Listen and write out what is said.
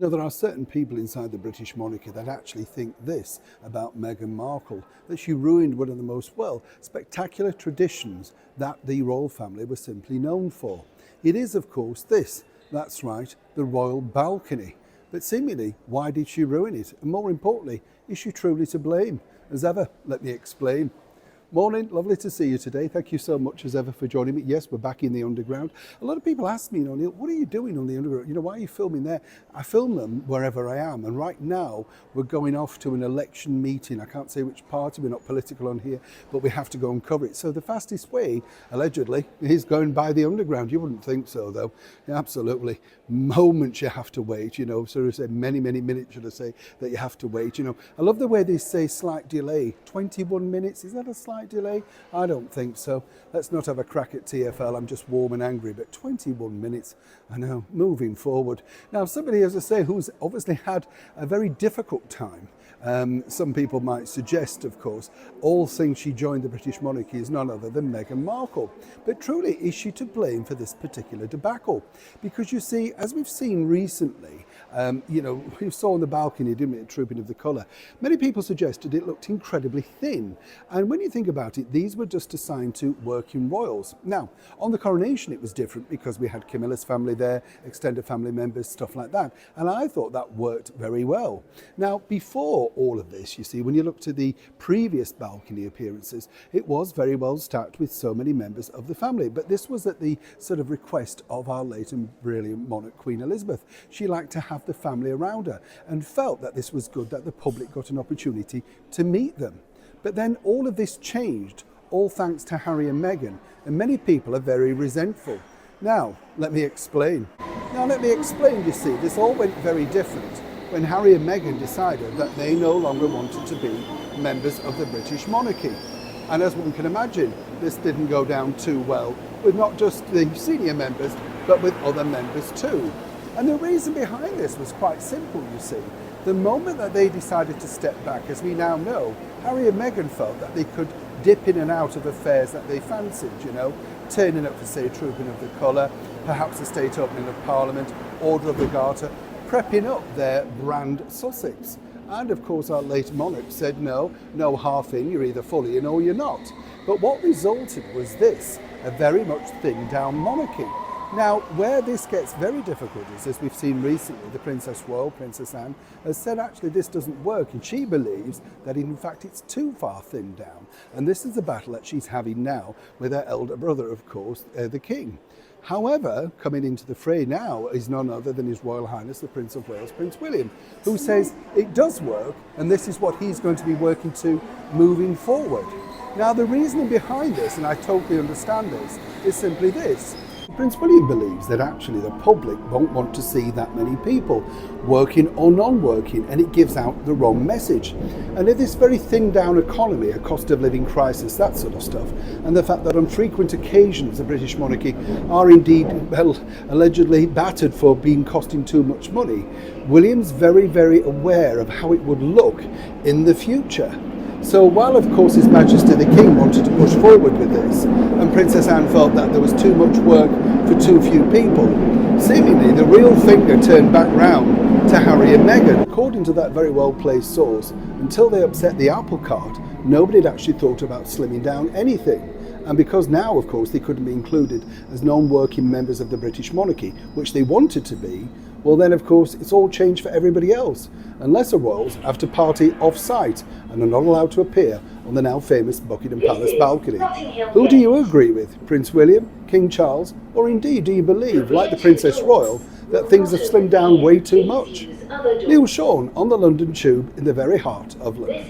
Now, there are certain people inside the British monarchy that actually think this about Meghan Markle, that she ruined one of the most, spectacular traditions that the royal family was simply known for. It is, of course, this. That's right, the royal balcony. But seemingly, why did she ruin it? And more importantly, is she truly to blame? As ever, let me explain. Morning, lovely to see you today. Thank you so much as ever for joining me. Yes, we're back in the underground. A lot of people ask me, Neil, what are you doing on the underground? Why are you filming there? I film them wherever I am. And right now we're going off to an election meeting. I can't say which party, we're not political on here, but we have to go and cover it. So the fastest way, allegedly, is going by the underground. You wouldn't think so though. Absolutely. Moments you have to wait, sort of say many minutes, should I say, that you have to wait. I love the way they say slight delay. 21 minutes, is that a slight delay? I don't think so. Let's not have a crack at TfL. I'm just warm and angry, but 21 minutes, I know, moving forward. Now, somebody, as I say, who's obviously had a very difficult time. Some people might suggest, of course, all since she joined the British monarchy is none other than Meghan Markle. But truly, is she to blame for this particular debacle? Because you see, as we've seen recently, we saw on the balcony, didn't we, a trooping of the colour. Many people suggested it looked incredibly thin. And when you think about it, these were just assigned to working royals. Now, on the coronation, it was different because we had Camilla's family there, extended family members, stuff like that. And I thought that worked very well. Now, before all of this, you see, when you look to the previous balcony appearances, it was very well stacked with so many members of the family. But this was at the sort of request of our late and brilliant monarch, Queen Elizabeth. She liked to have the family around her and felt that this was good that the public got an opportunity to meet them. But then all of this changed, all thanks to Harry and Meghan, and many people are very resentful. Now, let me explain. You see, this all went very different when Harry and Meghan decided that they no longer wanted to be members of the British monarchy. And as one can imagine, this didn't go down too well with not just the senior members, but with other members too. And the reason behind this was quite simple, you see. The moment that they decided to step back, as we now know, Harry and Meghan felt that they could dip in and out of affairs that they fancied, turning up for, say, trooping of the colour, perhaps a state opening of Parliament, Order of the Garter, prepping up their brand Sussex. And of course our late monarch said no half in, you're either fully in or you're not. But what resulted was this, a very much thinned down monarchy. Now, where this gets very difficult is, as we've seen recently, the Princess Royal, Princess Anne, has said actually this doesn't work, and she believes that in fact it's too far thinned down. And this is the battle that she's having now with her elder brother, of course, the King. However, coming into the fray now is none other than His Royal Highness, the Prince of Wales, Prince William, who says it does work, and this is what he's going to be working to moving forward. Now, the reasoning behind this, and I totally understand this, is simply this. Prince William believes that actually the public won't want to see that many people working or non-working, and it gives out the wrong message. And if this very thinned down economy, a cost of living crisis, that sort of stuff, and the fact that on frequent occasions the British monarchy are indeed, allegedly battered for costing too much money, William's very aware of how it would look in the future. So while of course His Majesty the King wanted to push forward with this, and Princess Anne felt that there was too much work for too few people, seemingly the real finger turned back round to Harry and Meghan. According to that very well placed source, until they upset the apple cart, nobody had actually thought about slimming down anything. And because now, of course, they couldn't be included as non-working members of the British monarchy, which they wanted to be, well then, of course, it's all changed for everybody else. And lesser royals have to party off-site and are not allowed to appear on the now famous Buckingham Palace balcony. Who do you agree with? Prince William, King Charles, or indeed do you believe, like the Princess Royal, that things have slimmed down way too much? Neil Sean on the London Tube in the very heart of London.